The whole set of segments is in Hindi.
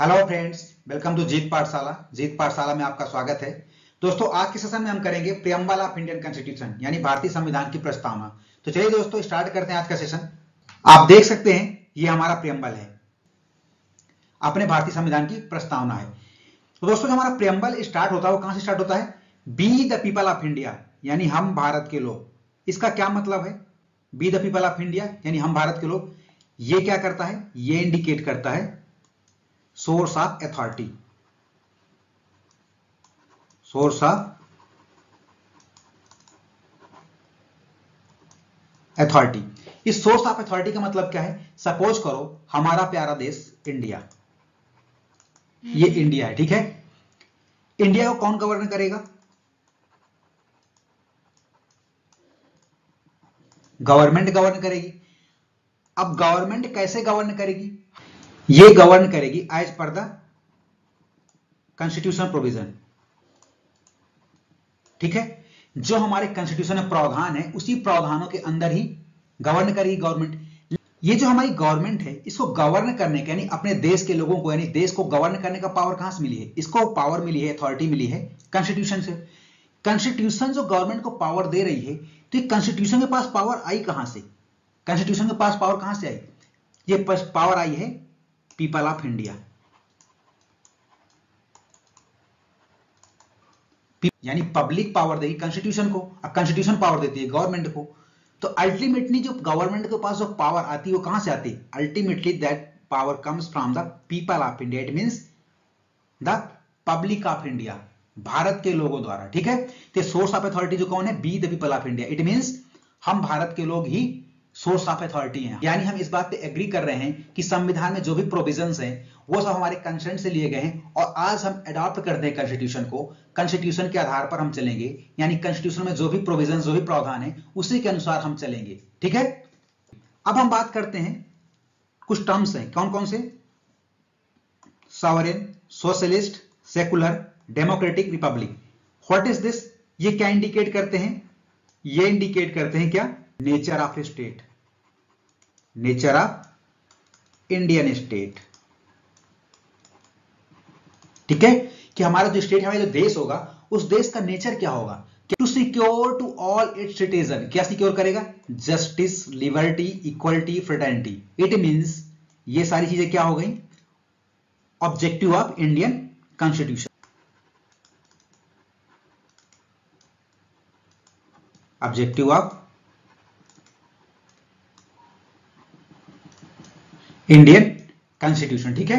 हेलो फ्रेंड्स, वेलकम टू जीत पाठशाला। जीत पाठशाला में आपका स्वागत है। दोस्तों, आज के सेशन में हम करेंगे प्रियम्बल ऑफ इंडियन कॉन्स्टिट्यूशन यानी भारतीय संविधान की प्रस्तावना। तो चलिए दोस्तों, स्टार्ट करते हैं आज का सेशन। आप देख सकते हैं ये हमारा प्रियम्बल है, अपने भारतीय संविधान की प्रस्तावना है। तो दोस्तों, जो हमारा प्रियम्बल स्टार्ट होता है वो कहां से स्टार्ट होता है? Be the people of India यानी हम भारत के लोग। इसका क्या मतलब है? Be the people of India यानी हम भारत के लोग। ये क्या करता है? ये इंडिकेट करता है source of authority. Source of authority. इस सोर्स ऑफ अथॉरिटी का मतलब क्या है? सपोज करो हमारा प्यारा देश इंडिया, ये इंडिया है, ठीक है। इंडिया को कौन गवर्न करेगा? गवर्नमेंट गवर्न करेगी। अब गवर्नमेंट कैसे गवर्न करेगी? ये गवर्न करेगी as per the constitution provision, ठीक है। जो हमारे कॉन्स्टिट्यूशन में प्रावधान है उसी प्रावधानों के अंदर ही गवर्न करेगी गवर्नमेंट। ये जो हमारी गवर्नमेंट है इसको गवर्न करने का यानी अपने देश के लोगों को यानी देश को गवर्न करने का पावर कहां से मिली है? इसको पावर मिली है, अथॉरिटी मिली है कॉन्स्टिट्यूशन से। कॉन्स्टिट्यूशन जो गवर्नमेंट को पावर दे रही है, तो ये कॉन्स्टिट्यूशन के पास पावर आई कहां से? कॉन्स्टिट्यूशन के पास पावर कहां से आई? ये पावर आई है पीपल ऑफ इंडिया, यानी पब्लिक पावर देगी कॉन्स्टिट्यूशन को। अब कॉन्स्टिट्यूशन पावर देती है गवर्नमेंट को, तो अल्टीमेटली जो गवर्नमेंट के पास जो पावर आती है वो कहां से आती है? Ultimately that power comes from the people of India. It means the public of India, Bharat के लोगों द्वारा, ठीक है। तो सोर्स ऑफ अथॉरिटी जो कौन है? Be the people of India. It means हम भारत के लोग ही सोर्स ऑफ अथॉरिटी हैं। यानी हम इस बात पे एग्री कर रहे हैं कि संविधान में जो भी प्रोविजंस हैं वो सब हमारे कंसेंट से लिए गए हैं और आज हम अडॉप्ट करते हैं कॉन्स्टिट्यूशन को। कॉन्स्टिट्यूशन के आधार पर हम चलेंगे, यानी कॉन्स्टिट्यूशन में जो भी प्रोविजंस जो भी प्रावधान है उसी के अनुसार हम चलेंगे, ठीक है। अब हम बात करते हैं, कुछ टर्म्स हैं, कौन कौन से? Sovereign, socialist, secular, democratic, Republic. What is this? ये क्या इंडिकेट करते हैं? ये इंडिकेट करते हैं क्या? Nature of state, nature of Indian state, ठीक है। कि हमारा जो स्टेट है, हमारा जो देश होगा, उस देश का नेचर क्या होगा? To secure to all its citizen. क्या सिक्योर करेगा? Justice, liberty, equality, fraternity. It means ये सारी चीजें क्या हो गई? Objective of Indian constitution. Objective of Indian constitution, ठीक है।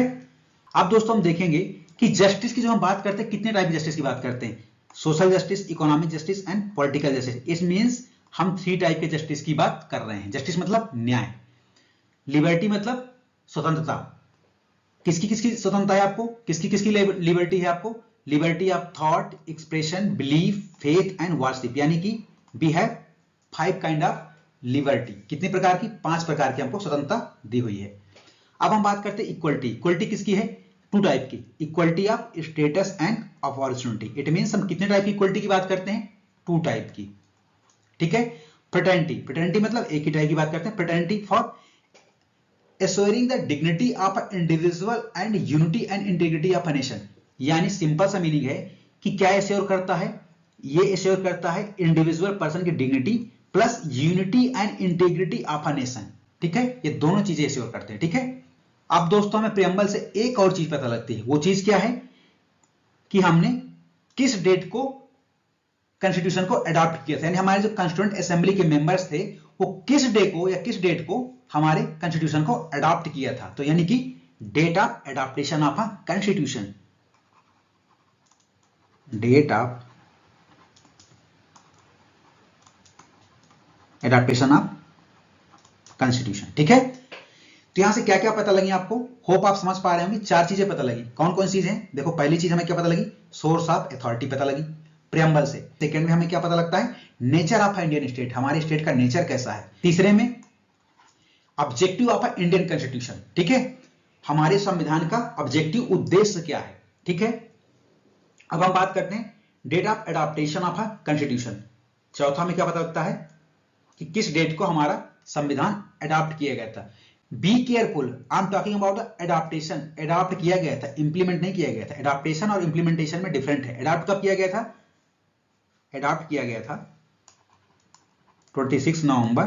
अब दोस्तों हम देखेंगे कि जस्टिस की जो हम बात करते हैं, कितने टाइप की जस्टिस की बात करते हैं? Social justice, economic justice and political justice. It means हम 3 टाइप के जस्टिस की बात कर रहे हैं। जस्टिस मतलब न्याय, लिबर्टी मतलब स्वतंत्रता। किसकी किसकी स्वतंत्रता है आपको? किसकी किसकी लिबर्टी है आपको? Liberty of thought, expression, belief, faith and worship. यानी कि we have 5 kind of liberty. कितने प्रकार की? 5 प्रकार की हमको स्वतंत्रता दी हुई है। अब हम बात करते हैं इक्वलिटी। इक्वलिटी किसकी है? 2 टाइप की, equality of status and opportunity. It means हम कितने टाइप की इक्वलिटी की बात करते हैं? 2 टाइप की, ठीक है। फ्रेटर्निटी, फ्रेटर्निटी मतलब एक ही टाइप की बात करते हैं। Fraternity for assuring the dignity of a individual and unity and integrity of a nation. यानी सिंपल सा मीनिंग है कि क्या एश्योर करता है? ये एश्योर करता है इंडिविजुअल पर्सन की dignity plus unity and integrity of a nation, ठीक है। ये दोनों चीजें एश्योर करते हैं, ठीक है। अब दोस्तों हमें प्रियम्बल से एक और चीज पता लगती है। वो चीज क्या है? कि हमने किस डेट को कॉन्स्टिट्यूशन को अडॉप्ट किया था, यानी हमारे जो कॉन्स्टिट्यूएंट असेंबली के मेंबर्स थे वो किस डे को या किस डेट को हमारे कॉन्स्टिट्यूशन को अडॉप्ट किया था। तो यानी कि date of adoptation of a constitution, date of adoptation of constitution, ठीक है। तो यहां से क्या क्या पता लगी आपको? होप आप समझ पा रहे होंगे। 4 चीजें पता लगी। कौन कौन सी चीजें? देखो, पहली चीज हमें क्या पता लगी? सोर्स ऑफ अथॉरिटी पता लगी प्रियम्बल से। सेकंड में हमें क्या पता लगता है? नेचर ऑफ इंडियन स्टेट, हमारे स्टेट का नेचर कैसा है। तीसरे में ऑब्जेक्टिव ऑफ इंडियन कॉन्स्टिट्यूशन, ठीक है, हमारे संविधान का ऑब्जेक्टिव उद्देश्य क्या है, ठीक है। अब हम बात करते हैं date of adoptation of a constitution. चौथा में क्या पता लगता है? कि किस डेट को हमारा संविधान अडॉप्ट किया गया था। Be careful, I am talking about the adaptation. Adopt किया गया था, इंप्लीमेंट नहीं किया गया था। एडाप्टेशन और इंप्लीमेंटेशन में डिफरेंट है। एडॉप्ट कब किया गया था? एडॉप्ट किया गया था 26 नवंबर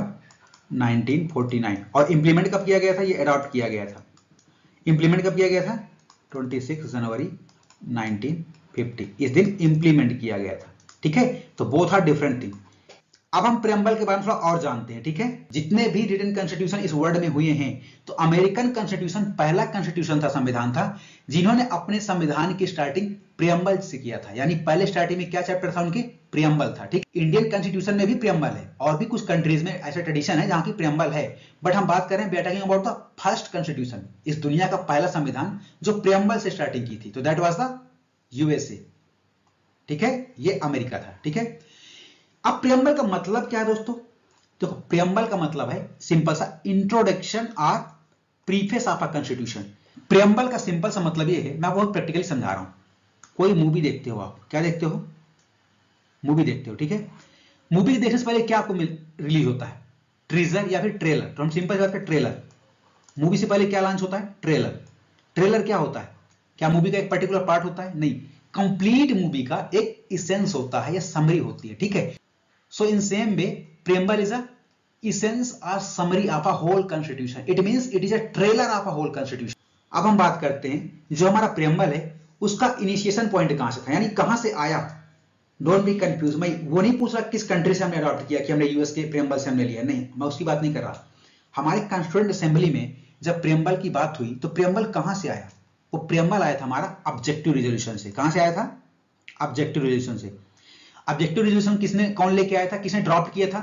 1949। और इंप्लीमेंट कब किया गया था? ये एडॉप्ट किया गया था। इंप्लीमेंट कब किया गया था? 26 जनवरी 1950, इस दिन इंप्लीमेंट किया गया था। ठीक है, तो बोथ आर डिफरेंट थिंग। अब हम प्रेम्बल के बारे में थोड़ा और जानते हैं। ठीक है, जितने भी रिटन कॉन्स्टिट्यूशन इस वर्ल्ड में हुए हैं, तो अमेरिकन कॉन्स्टिट्यूशन पहला कॉन्स्टिट्यूशन था, संविधान था, जिन्होंने अपने संविधान की स्टार्टिंग प्रियम्बल से किया था। यानी पहले स्टार्टिंग में क्या चैप्टर था उनके? प्रियम्बल था। ठीक, इंडियन कॉन्स्टिट्यूशन में भी प्रियम्बल है, और भी कुछ कंट्रीज में ऐसा ट्रेडिशन है जहां की प्रियम्बल है, बट हम बात कर रहे हैं, we are talking about the first constitution, इस दुनिया का पहला संविधान जो प्रियम्बल से स्टार्टिंग की थी, तो दैट वाज द यूएसए। ठीक है, ये अमेरिका था। ठीक है, अब प्रियम्बल का मतलब क्या है दोस्तों? देखो, प्रियम्बल का मतलब है सिंपल सा इंट्रोडक्शन और preface of a constitution. Preamble का सिंपल सा मतलब ये है, मैं बहुत प्रैक्टिकली समझा रहा हूं। कोई मूवी देखते हो आप, क्या देखते हो? मूवी देखते हो, ठीक है। मूवी देखने से पहले क्या आपको रिलीज होता है? ट्रीजर या फिर ट्रेलर। तो हम सिंपल बात करें, ट्रेलर। मूवी से पहले क्या लॉन्च होता है? ट्रेलर। ट्रेलर क्या होता है? क्या मूवी का एक पर्टिकुलर पार्ट होता है? नहीं, कंप्लीट मूवी का एक इसेंस होता है या समरी होती है। ठीक है, so in same way preamble is a essence or summary of a whole constitution. It means it is a trailer of a whole constitution. अब हम बात करते हैं जो हमारा प्रियम्बल है उसका इनिशिएशन पॉइंट कहां से था, यानी कहां से आया। डोंट बी कंफ्यूज, मैं वो नहीं पूछ रहा किस कंट्री से हमने अडॉप्ट किया, कि हमने यूएस के प्रियम्बल से हमने लिया, नहीं, मैं उसकी बात नहीं कर रहा। हमारे कॉन्स्टिट्यूएंट असेंबली में जब प्रियम्बल की बात हुई तो प्रियम्बल कहां से आया? वो प्रियम्बल आया था हमारा ऑब्जेक्टिव रेजोल्यूशन से। कहां से आया था? ऑब्जेक्टिव रेजोल्यूशन से। ऑब्जेक्टिव रेजोल्यूशन किसने, कौन लेके आया था, किसने ड्राफ्ट किया था?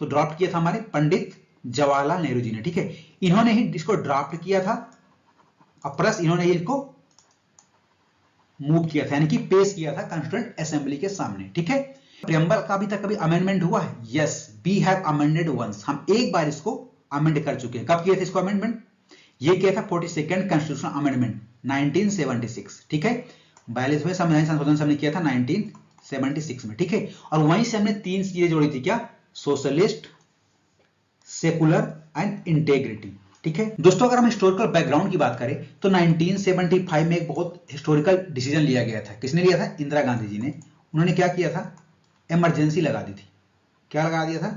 तो ड्राफ्ट किया था हमारे पंडित जवाहरलाल नेहरू जी ने। ठीक है, इन्होंने ही इसको ड्राफ्ट किया था, और प्लस इन्होंने ही इसको मूव किया था, यानी कि पेश किया था कॉन्स्टिट्यूएंट असेंबली के सामने। ठीक है, प्रियम्बल का अभी तक कभी अमेंडमेंट हुआ है? Yes, we have amended once, हम एक बार इसको अमेंड कर चुके हैं। कब किया था इसको अमेंडमेंट? ये किया था 42nd कॉन्स्टिट्यूशनल अमेंडमेंट 1976। ठीक है, 42वें संविधान संशोधन से हमने किया था 1976 में। ठीक है, और वहीं से हमने तीन चीजें जोड़ी थी, क्या? Socialist, secular and integrity. ठीक है दोस्तों, अगर हम हिस्टोरिकल बैकग्राउंड की बात करें तो 1975 में एक बहुत हिस्टोरिकल डिसीजन लिया गया था। किसने लिया था? इंदिरा गांधी जी ने। उन्होंने क्या किया था? इमरजेंसी लगा दी थी। क्या लगा दिया था?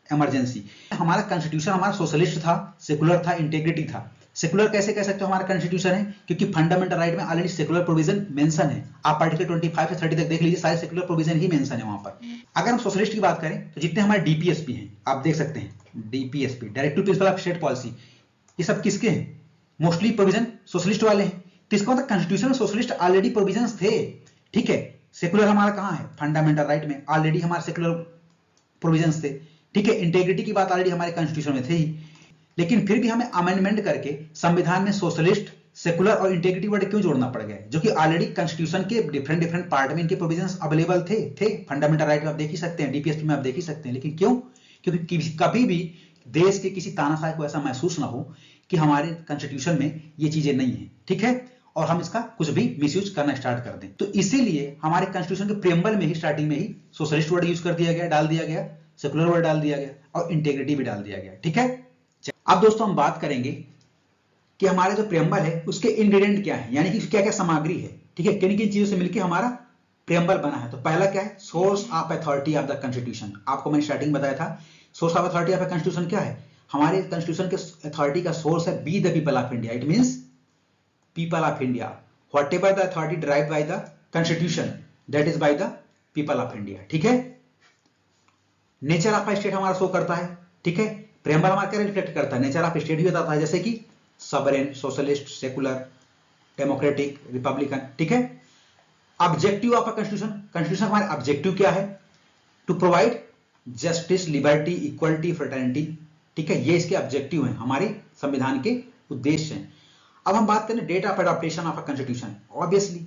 इमरजेंसी। हमारा कॉन्स्टिट्यूशन हमारा सोशलिस्ट था, सेकुलर था, इंटेग्रिटी था। सेकुलर कैसे कह सकते हो हमारा कॉन्स्टिट्यूशन है? क्योंकि फंडामेंटल राइट में ऑलरेडी सेकुलर प्रोविजन मेंशन है। आप आर्टिकल 25 से 30 तक देख लीजिए, सारे सेकुलर प्रोविजन ही मेंशन है वहां पर। अगर हम सोशलिस्ट की बात करें तो जितने हमारे डीपीएसपी हैं, आप देख सकते हैं DPSP, directive principle of state policy, ये सब किसके हैं? मोस्टली प्रोविजन सोशलिस्ट वाले हैं। तो इसका मतलब कॉन्स्टिट्यूशन में सोशलिस्ट ऑलरेडी प्रोविजन थे। ठीक है, सेकुलर हमारा कहां है? फंडामेंटल राइट में ऑलरेडी हमारे सेकुलर प्रोविजन थे। ठीक है, इंटेग्रिटी की बात ऑलरेडी हमारे कॉन्स्टिट्यूशन में थे ही, लेकिन फिर भी हमें अमेंडमेंट करके संविधान में सोशलिस्ट, सेकुलर और इंटेग्रिटी वर्ड क्यों जोड़ना पड़ गया? जो कि ऑलरेडी कॉन्स्टिट्यूशन के डिफरेंट पार्ट में इनके प्रोविजंस अवेलेबल थे। फंडामेंटल राइट में आप देख ही सकते हैं, डीपीएसपी में आप देख ही सकते हैं। लेकिन क्यों? क्योंकि कभी भी देश के किसी तानाशाह को ऐसा महसूस ना हो कि हमारे कॉन्स्टिट्यूशन में ये चीजें नहीं है। ठीक है, और हम इसका कुछ भी मिसयूज करना स्टार्ट कर दें। तो इसीलिए हमारे कॉन्स्टिट्यूशन के प्रियम्बल में ही स्टार्टिंग में ही सोशलिस्ट वर्ड यूज कर दिया गया, डाल दिया गया, सेकुलर वर्ड डाल दिया गया, और इंटेग्रिटी भी डाल दिया गया। ठीक है, अब दोस्तों हम बात करेंगे कि हमारे जो प्रियम्बल है उसके इंग्रेडिएंट क्या है, यानी कि क्या क्या सामग्री है। ठीक है, किन किन चीजों से मिलकर हमारा प्रियम्बल बना है। तो पहला क्या है? Source of authority of the constitution. आपको मैंने स्टार्टिंग बताया था source of authority of the constitution क्या है। हमारे कॉन्स्टिट्यूशन के अथॉरिटी का सोर्स है be the people of India. It means people of India, whatever the authority derived by the constitution that is by the people of India. ठीक है, नेचर ऑफ स्टेट हमारा शो करता है। ठीक है, प्रियम्बल हमारा क्या रिफ्लेक्ट करता है? नेचर ऑफ स्टेट भी बताता है, जैसे कि sovereign, socialist, secular, democratic, republican. ठीक है, objective of a constitution, constitution हमारे ऑब्जेक्टिव क्या है? To provide justice, liberty, equality, fraternity. ठीक है, ये इसके ऑब्जेक्टिव हैं, हमारे संविधान के उद्देश्य हैं। अब हम बात करें date of adoptation of a constitution. Obviously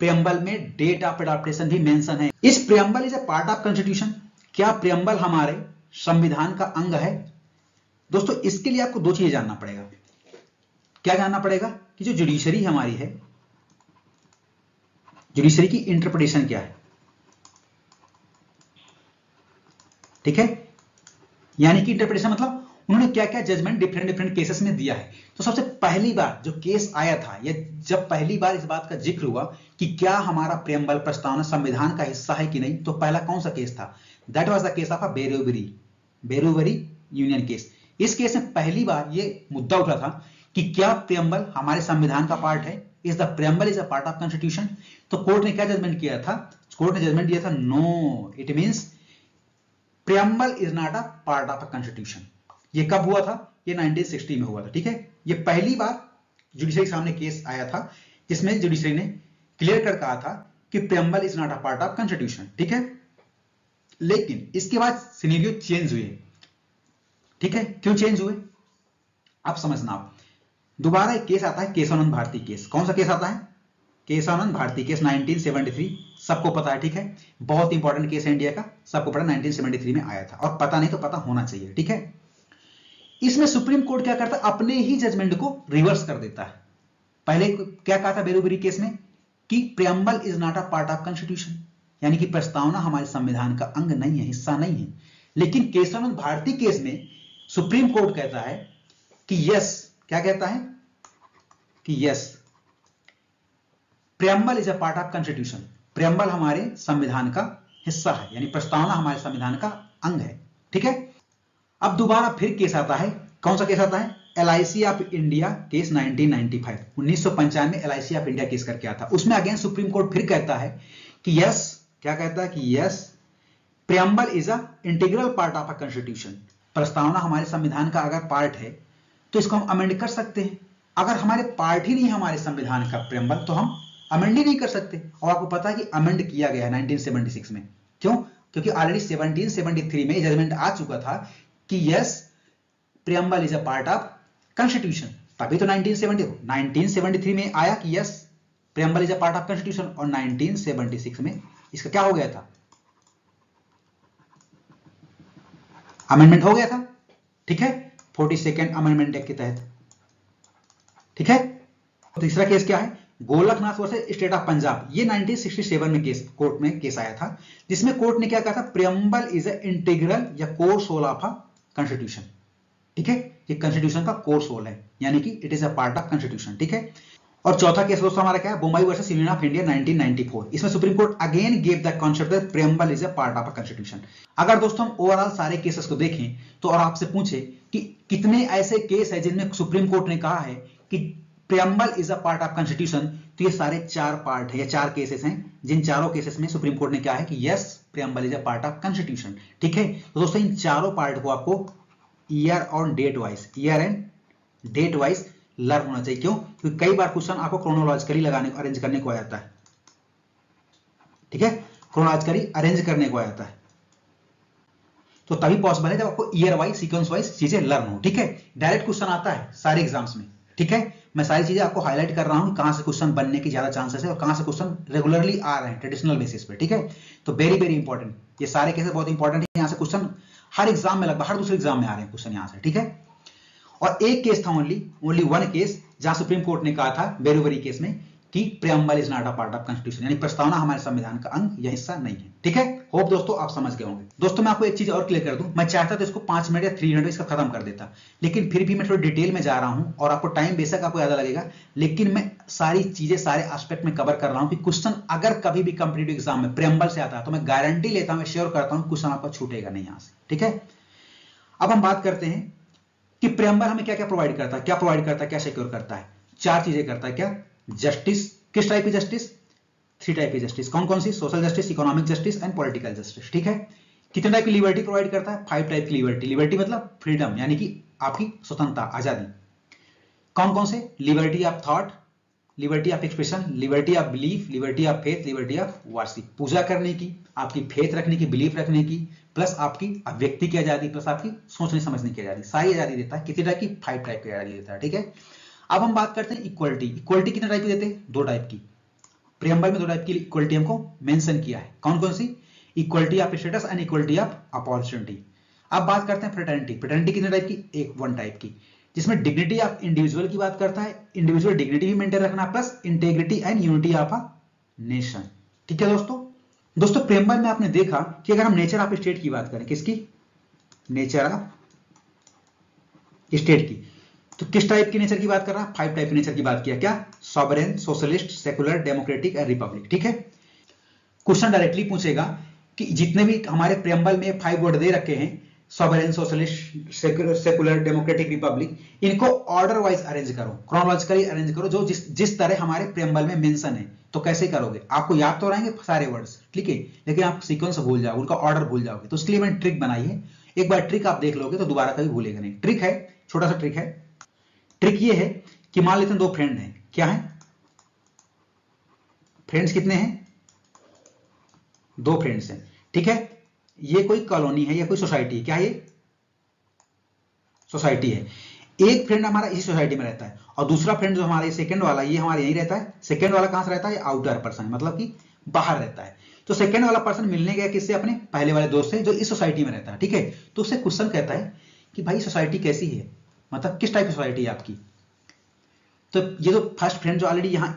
preamble में डेट ऑफ एडॉप्टेशन भी मेंशन है। इस preamble is a part of constitution. क्या प्रियम्बल हमारे संविधान का अंग है? दोस्तों इसके लिए आपको दो चीजें जानना पड़ेगा। क्या जानना पड़ेगा? कि जो जुडिशरी हमारी है, जुडिशरी की इंटरप्रिटेशन क्या है। ठीक है, यानी कि इंटरप्रिटेशन मतलब उन्होंने क्या क्या जजमेंट डिफरेंट डिफरेंट केसेस में दिया है। तो सबसे पहली बार जो केस आया था, या जब पहली बार इस बात का जिक्र हुआ कि क्या हमारा प्रेम्बल प्रस्तावना संविधान का हिस्सा है कि नहीं, तो पहला कौन सा केस था? That was the case of Berubari union case. इस केस में पहली बार ये मुद्दा उठा था कि क्या प्रेम्बल हमारे संविधान का पार्ट है, is the preamble is a part of constitution. तो कोर्ट ने क्या जजमेंट किया था? कोर्ट ने जजमेंट दिया था no, it means preamble is not a part of a constitution. ये कब हुआ था? ये 1960 में हुआ था, ठीक है। ये पहली बार जुडिशरी के सामने केस आया था जिसमें जुडिशरी ने क्लियर कर कहा था कि preamble is not a part of constitution, ठीक है। लेकिन इसके बाद सिनेरियो चेंज हुए, ठीक है। क्यों चेंज हुए आप समझना। आप दोबारा एक केस आता है, केशवानंद भारती केस। कौन सा केस आता है? केशवानंद भारती केस 1973, सबको पता है, ठीक है। बहुत इंपॉर्टेंट केस है इंडिया का, सबको पता, 1973 में आया था, और पता नहीं तो पता होना चाहिए, ठीक है। इसमें सुप्रीम कोर्ट क्या करता है? अपने ही जजमेंट को रिवर्स कर देता है। पहले क्या कहा था बेरूबरी केस में कि preamble is not a part of constitution, यानी कि प्रस्तावना हमारे संविधान का अंग नहीं है, हिस्सा नहीं है। लेकिन केशवानंद भारती केस में सुप्रीम कोर्ट कहता है कि यस, क्या कहता है कि yes, preamble is a part of constitution, preamble हमारे संविधान का हिस्सा है, यानी प्रस्तावना हमारे संविधान का अंग है, ठीक है। अब दोबारा फिर केस आता है, कौन सा केस आता है? LIC of India case 1995, 1995 LIC of India case करके आता है। उसमें अगेन सुप्रीम कोर्ट फिर कहता है कि यस, क्या कहता है कि yes, preamble is a integral part of a constitution, प्रस्तावना हमारे संविधान का अगर पार्ट है तो इसको हम अमेंड कर सकते हैं। अगर हमारे पार्ट ही नहीं है हमारे संविधान का प्रेम्बल, तो हम अमेंड ही नहीं कर सकते। और आपको पता है कि अमेंड किया गया है 1976 में। क्यों? क्योंकि ऑलरेडी 1773 में जजमेंट आ चुका था कि yes, preamble is a part of constitution. तभी तो 1973 में आया कि yes, preamble is a part of constitution, और 1976 में इसका क्या हो गया था? अमेंडमेंट हो गया था, ठीक है, 42nd अमेंडमेंट एक्ट के तहत, ठीक है। तीसरा केस क्या है? Golaknath versus state of Punjab. ये 1967 में कोर्ट में केस आया था, जिसमें कोर्ट ने क्या कहा था? प्रेम्बल इज अ इंटीग्रल या core soul of a constitution, ठीक है। ये कॉन्स्टिट्यूशन का कोर सोल है, यानी कि it is a part of constitution, ठीक है। और चौथा केस दोस्तों हमारा क्या है? Bombay versus union of India 1994। इसमें supreme court again give the concept that preamble is a part of a constitution. अगर दोस्तों हम ओवरऑल सारे केसेस को देखें तो, और आपसे पूछे कि कितने ऐसे केस है जिनमें सुप्रीम कोर्ट ने कहा है कि preamble is a part of constitution, तो ये सारे 4 पार्ट है या 4 केसेस हैं, जिन चारों केसेस में सुप्रीम कोर्ट ने कहा है कि yes, preamble is a part of constitution, ठीक है। तो दोस्तों इन चारों पार्ट को आपको ईयर और date wise, year and date wise learn होना चाहिए। क्यों? क्योंकि कई बार क्वेश्चन आपको क्रोनोलॉजिकली लगाने को, अरेंज करने को आ जाता है, ठीक है, क्रोनोलॉजिकली अरेंज करने को आ जाता है, तो तभी पॉसिबल है जब आपको ईयर वाइज, सीक्वेंस वाइज चीजें लर्न हो, ठीक है। डायरेक्ट क्वेश्चन आता है सारे एग्जाम्स में, ठीक है। मैं सारी चीजें आपको हाईलाइट कर रहा हूं, कहां से क्वेश्चन बनने की ज्यादा चांसेस है और कहां से क्वेश्चन रेगुलरली आ रहे हैं ट्रेडिशनल बेसिस पे, ठीक है। तो वेरी वेरी इंपॉर्टेंट, ये सारे केसेस बहुत इंपॉर्टेंट है। यहां से क्वेश्चन हर एग्जाम में, लगभग हर दूसरे एग्जाम में आ रहे हैं क्वेश्चन यहां से, ठीक है। और एक केस था, ओनली वन केस, जहां सुप्रीम कोर्ट ने कहा था बेरूबरी केस में कि preamble is not a part of constitution, यानी प्रस्तावना हमारे संविधान का अंग या हिस्सा नहीं है, ठीक है। होप दोस्तों आप समझ गए होंगे। दोस्तों मैं आपको एक चीज और क्लियर कर दूं, मैं चाहता तो इसको 5 मिनट या 3 मिनट में इसका खत्म कर देता, लेकिन फिर भी मैं थोड़ी डिटेल में जा रहा हूं, और आपको टाइम बेशक आपको ज्यादा लगेगा, लेकिन मैं सारी चीजें, सारे एस्पेक्ट में कवर कर रहा हूं कि क्वेश्चन अगर कभी भी कॉम्पिटिटिव एग्जाम में प्रेम्बल से आता है तो मैं गारंटी लेता हूं, मैं श्योर करता हूं क्वेश्चन आपका छूटेगा नहीं यहां से, ठीक है। अब हम बात करते हैं कि प्रेम्बल हमें क्या क्या प्रोवाइड करता है, क्या सिक्योर करता है। 4 चीजें करता है। क्या? जस्टिस। किस टाइप की जस्टिस? 3 टाइप की जस्टिस। कौन कौन सी? Social justice, economic justice and political justice, ठीक है। कितने टाइप की लिबर्टी प्रोवाइड करता है? 5 टाइप की लिबर्टी। लिबर्टी मतलब फ्रीडम, यानी कि आपकी स्वतंत्रता, आजादी। कौन कौन से? Liberty of thought, liberty of expression, liberty of belief, liberty of faith, liberty of worship. पूजा करने की, आपकी फेथ रखने की, बिलीफ रखने की, प्लस आपकी अभिव्यक्ति की आजादी, प्लस आपकी सोचने समझने की आजादी, सारी आजादी देता है। कितने टाइप की? 5 टाइप की आजादी देता है, ठीक है। अब हम बात करते हैं इक्वलिटी। इक्वलिटी कितने टाइप की देते हैं? 2 टाइप की। प्रियम्बल में 2 टाइप की इक्वलिटी हमको मेंशन किया है। कौन कौन सी? Equality of status and equality of opportunity. अब बात करते हैं फ्रेटर्निटी। फ्रेटर्निटी कितने टाइप की? 1 टाइप की, जिसमें डिग्निटी ऑफ इंडिविजुअल की बात करता है, इंडिविजुअल डिग्निटी भी मेंटेन रखना, plus integrity and unity of a nation, ठीक है दोस्तों प्रेम्बल में आपने देखा कि अगर हम नेचर ऑफ स्टेट की बात करें, किसकी? नेचर ऑफ स्टेट की। तो किस टाइप की नेचर की बात कर रहा है? 5 टाइप की नेचर की बात किया। क्या? Sovereign, socialist, secular, democratic and Republic. ठीक है, क्वेश्चन डायरेक्टली पूछेगा कि जितने भी हमारे प्रेम्बल में 5 वर्ड दे रखे हैं, sovereign, socialist, secular, democratic, Republic, इनको ऑर्डर वाइज अरेंज करो, क्रोनोलॉजिकली अरेंज करो, जो जिस तरह हमारे प्रेम्बल में मेंशन है। तो कैसे करोगे? आपको याद तो रहेंगे सारे वर्ड्स, ठीक है, लेकिन आप सीक्वेंस भूल जाओगे, उनका ऑर्डर भूल जाओगे। तो उसके लिए मैंने ट्रिक बनाई है। एक बार ट्रिक आप देख लोगे तो दोबारा कभी भूलेगा नहीं। ट्रिक है, छोटा सा ट्रिक है। ट्रिक ये है कि मान लेते हैं 2 फ्रेंड हैं। क्या है? फ्रेंड्स कितने हैं? 2 फ्रेंड्स हैं। ठीक है, ये कोई कॉलोनी है या कोई सोसाइटी है। क्या है ये? सोसाइटी है। एक फ्रेंड हमारा इसी सोसाइटी में रहता है और दूसरा फ्रेंड जो हमारा सेकंड वाला, ये हमारे यहीं रहता है। सेकंड वाला कहां से रहता है? आउटर पर्सन, मतलब कि बाहर रहता है। तो सेकंड वाला पर्सन मिलने गया किससे? अपने पहले वाले दोस्त से जो इस सोसाइटी में रहता है। ठीक है, तो उससे क्वेश्चन कहता है कि भाई सोसाइटी कैसी है, मतलब किस टाइप की सोसाइटी है आपकी। तो ये जो फर्स्ट फ्रेंड जो ऑलरेडी यहां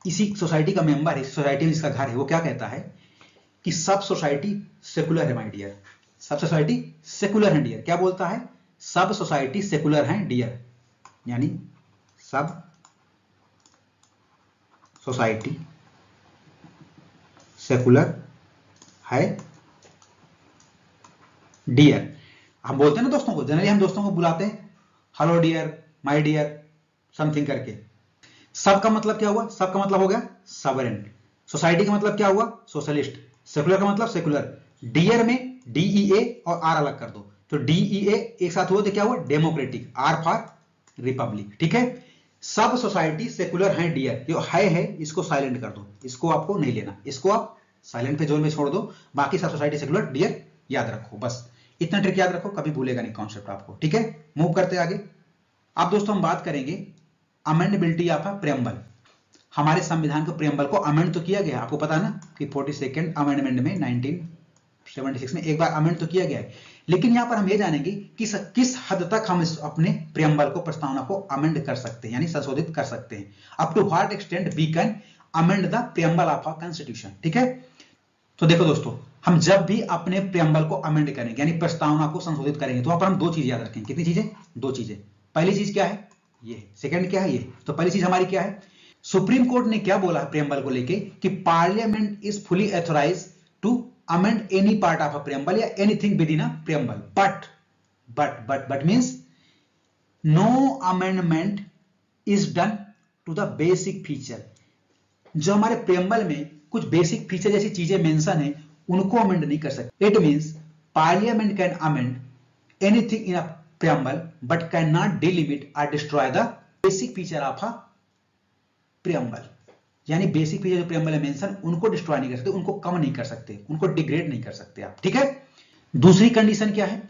इसी सोसाइटी का मेंबर है, सोसाइटी में जिसका घर है, वो क्या कहता है कि सब सोसाइटी सेकुलर है माय डियर। सब सोसाइटी सेकुलर है डियर। क्या बोलता है? सब सोसाइटी सेकुलर हैं डियर, यानी सब सोसाइटी सेकुलर है डियर। हम बोलते हैं ना दोस्तों को, जनरली हम दोस्तों को बुलाते हैं hello dear, my dear, something करके। सब का मतलब क्या हुआ? सब का मतलब हो गया सॉवरेन। सोसाइटी का मतलब क्या हुआ? सोशलिस्ट। सेकुलर का मतलब सेकुलर। डियर में DEA और R अलग कर दो, तो DEA एक साथ हुआ तो क्या हुआ? डेमोक्रेटिक। R for Republic. ठीक है, सब सोसाइटी सेकुलर है डियर। जो है इसको साइलेंट कर दो, इसको आपको नहीं लेना, इसको आप साइलेंट पे जोन में छोड़ दो। बाकी सब सोसाइटी सेकुलर डियर याद रखो, बस इतना ट्रिक याद रखो, कभी भूलेगा नहीं कॉन्सेप्ट आपको। ठीक है, मूव करते आगे। अब दोस्तों हम बात करेंगे अमेंडेबिलिटी ऑफ अ प्रेम्बल। हमारे संविधान के प्रेम्बल को अमेंड तो किया गया, आपको पता है ना कि 42nd अमेंडमेंट में 1976 में एक बार अमेंड तो किया गया है। लेकिन यहां पर हम ये जानेंगे कि किस हद तक हम अपने प्रेम्बल को, प्रस्तावना को अमेंड कर सकते हैं, यानी संशोधित कर सकते हैं। Up to what extent we can amend the preamble of a constitution. ठीक है, तो देखो दोस्तों, हम जब भी अपने प्रेम्बल को अमेंड करेंगे, यानी प्रस्तावना को संशोधित करेंगे, तो वहां पर हम 2 चीज याद रखेंगे। कितनी चीजें? 2 चीजें। पहली चीज क्या है? ये। सेकंड क्या है? ये। तो पहली चीज हमारी क्या है? सुप्रीम कोर्ट ने क्या बोला है प्रेम्बल को लेके कि parliament is fully authorized to amend any part of a preamble या anything within a preamble, but means no amendment is done to the basic feature. जो हमारे प्रेम्बल में कुछ बेसिक फीचर जैसी चीजें मेंशन है, उनको अमेंड नहीं कर सकते। It means parliament can amend anything in a preamble but can not delimit और destroy the basic feature of a preamble. यानी बेसिक फीचर जो प्रेम्बल में मेंशन, उनको डिस्ट्रॉय नहीं कर सकते, उनको कम नहीं कर सकते, उनको डिग्रेड नहीं कर सकते आप। ठीक है, दूसरी कंडीशन क्या है?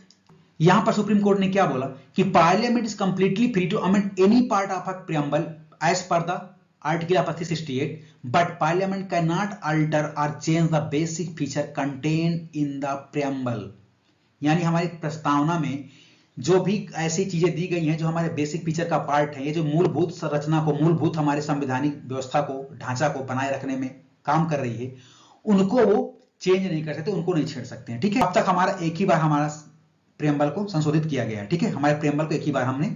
यहां पर सुप्रीम कोर्ट ने क्या बोला कि parliament is completely free to amend any part of a preamble as per the article of 368, but parliament can not alter और change the basic feature contain in the preamble. यानी हमारी प्रस्तावना में जो भी ऐसी चीजें दी गई हैं जो हमारे बेसिक फीचर का पार्ट है, ये जो मूलभूत संरचना को, मूलभूत हमारे संवैधानिक व्यवस्था को, ढांचा को बनाए रखने में काम कर रही है, उनको वो चेंज नहीं कर सकते, उनको नहीं छेड़ सकते हैं। ठीक है, अब तक हमारा एक ही बार हमारा प्रेम्बल को संशोधित किया गया है। ठीक है, हमारे प्रेम्बल को एक ही बार हमने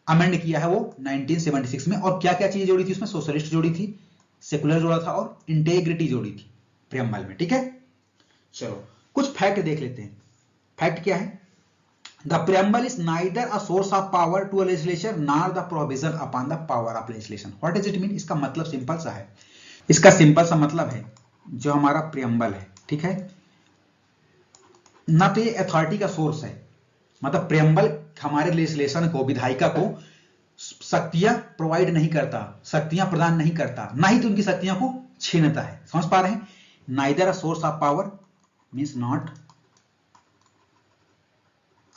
अमेंड किया है, वो 1976 में। और क्या क्या चीजें जोड़ी थी उसमें? सोशलिस्ट जोड़ी थी, सेकुलर जोड़ा था और इंटेग्रिटी जोड़ी थी प्रेम्बल में। ठीक है, चलो कुछ फैक्ट देख लेते हैं। फैक्ट क्या है? The preamble is neither a source of power to a legislature nor the prohibition upon the power of legislation. What does it mean? इसका मतलब सिंपल सा है। इसका सिंपल सा मतलब है, जो हमारा प्रेम्बल है, ठीक है, ना तो ये अथॉरिटी का सोर्स है, मतलब प्रेम्बल हमारे लेजिस्लेशन को, विधायिका को शक्तियां प्रोवाइड नहीं करता, शक्तियां प्रदान नहीं करता, ना ही तो उनकी शक्तियों को छीनता है। समझ पा रहे हैं? Neither a source of power means not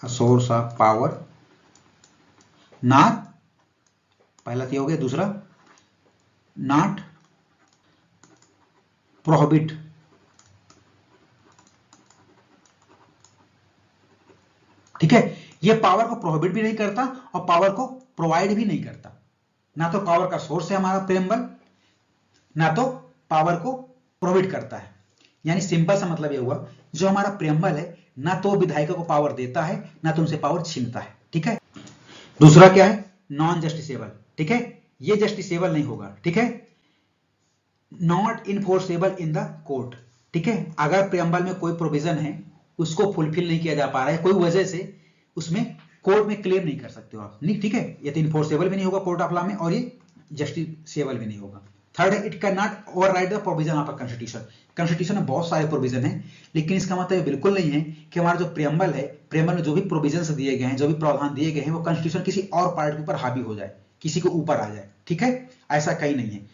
a source of power, not, पहला क्या हो गया, दूसरा not prohibit, ठीक है, ये पावर को प्रोहिबिट भी नहीं करता और पावर को प्रोवाइड भी नहीं करता। ना तो पावर का सोर्स है हमारा प्रेम्बल, ना तो पावर को प्रोहिबिट करता है। यानी सिंपल सा मतलब यह हुआ, जो हमारा प्रेम्बल है ना तो विधायिका को पावर देता है, ना तो उनसे पावर छीनता है। ठीक है, दूसरा क्या है, नॉन जस्टिसेबल, ठीक है, ये जस्टिसेबल नहीं होगा, ठीक है, not enforceable in the court, ठीक है, अगर प्रियम्बल में कोई प्रोविजन है उसको फुलफिल नहीं किया जा पा रहा है कोई वजह से, उसमें कोर्ट में क्लेम नहीं कर सकते हो आप, नहीं, ठीक है, ये तो इनफोर्सेबल भी नहीं होगा कोर्ट ऑफ लॉ में और ये जस्टिसेबल भी नहीं होगा। थर्ड है, it can not override the provision of a constitution, constitution में बहुत सारे प्रोविजन है, लेकिन इसका मतलब बिल्कुल नहीं है कि हमारा जो प्रियम्बल है, प्रियम्बल में जो भी प्रोविजन दिए गए हैं, जो भी प्रावधान दिए गए हैं, वो कॉन्स्टिट्यूशन किसी और पार्ट के ऊपर हावी हो जाए, किसी के ऊपर आ जाए, ठीक है, ऐसा कहीं नहीं है।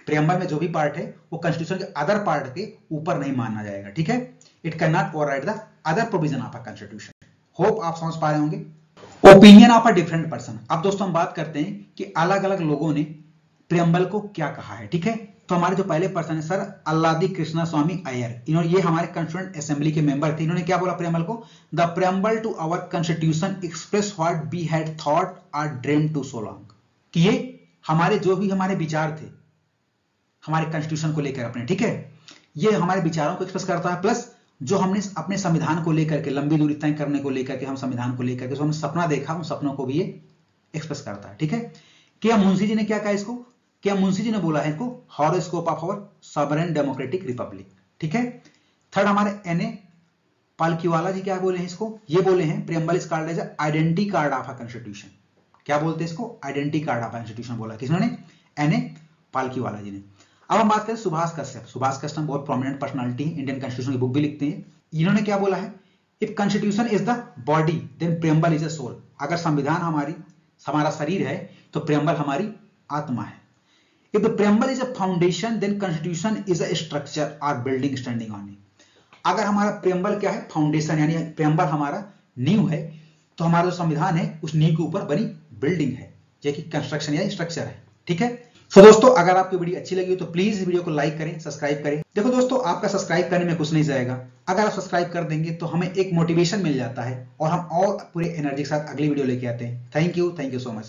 प्रियम्बल में जो भी पार्ट है वो कॉन्स्टिट्यूशन के अदर पार्ट के ऊपर नहीं माना जाएगा, ठीक है, it can not override the other provision of a constitution. Hope आप समझ पा रहे होंगे। Opinion of a different person, अब दोस्तों हम बात करते हैं कि अलग अलग लोगों ने प्रियम्बल को क्या कहा है, ठीक है, तो हमारे जो पहले पर्सन है सर अल्लादी कृष्णा स्वामी अय्यर, इन्होंने, ये हमारे कॉन्स्टिट्यूएंट असेंबली के मेंबर थे, इन्होंने क्या बोला प्रियम्बल को, the preamble to our constitution express what we had thought और ड्रीम्ड टू सो लॉन्ग, कि ये हमारे जो भी हमारे विचार थे हमारे कॉन्स्टिट्यूशन को लेकर अपने, ठीक है, ये हमारे विचारों को एक्सप्रेस करता है, प्लस जो हमने अपने संविधान को लेकर के लंबी दूरी तय करने को लेकर के, हम संविधान को लेकर के जो हमने सपना देखा उन सपनों को भी ये एक्सप्रेस करता है, ठीक है। क्या मुंशी जी ने क्या कहा इसको, क्या मुंशी जी ने बोला है इसको horoscope of our sovereign democratic republic, ठीक है। थर्ड हमारे एन.ए. पालकीवाला जी क्या बोले हैं इसको, ये बोले हैं preamble is called as identity card of a constitution, क्या बोलते हैं इसको, आइडेंटिटी कार्ड ऑफ कॉन्स्टिट्यूशन बोला किसने, एन.ए. पालकीवाला जी ने। अब हम बात करें सुभाष कश्यप, सुभाष कश्यप बहुत प्रोमिनेंट पर्सनालिटी है, इंडियन कॉन्स्टिट्यूशन की बुक भी लिखते हैं, इन्होंने क्या बोला है, if constitution is the body then preamble is a soul, अगर संविधान हमारा शरीर है तो प्रियम्बल हमारी आत्मा है। If the preamble is a foundation then constitution is a structure और बिल्डिंग स्टैंडिंग ऑन इट, अगर हमारा प्रियम्बल क्या है, फाउंडेशन, यानी प्रियम्बल हमारा नींव है, तो हमारा जो संविधान है उस नींव के ऊपर बनी बिल्डिंग है, जो कि कंस्ट्रक्शन या स्ट्रक्चर है, ठीक है। तो दोस्तों अगर आपको वीडियो अच्छी लगी हो तो प्लीज इस वीडियो को लाइक करें, सब्सक्राइब करें। देखो दोस्तों, आपका सब्सक्राइब करने में कुछ नहीं जाएगा, अगर आप सब्सक्राइब कर देंगे तो हमें एक मोटिवेशन मिल जाता है और हम और पूरे एनर्जी के साथ अगली वीडियो लेके आते हैं। Thank you so much.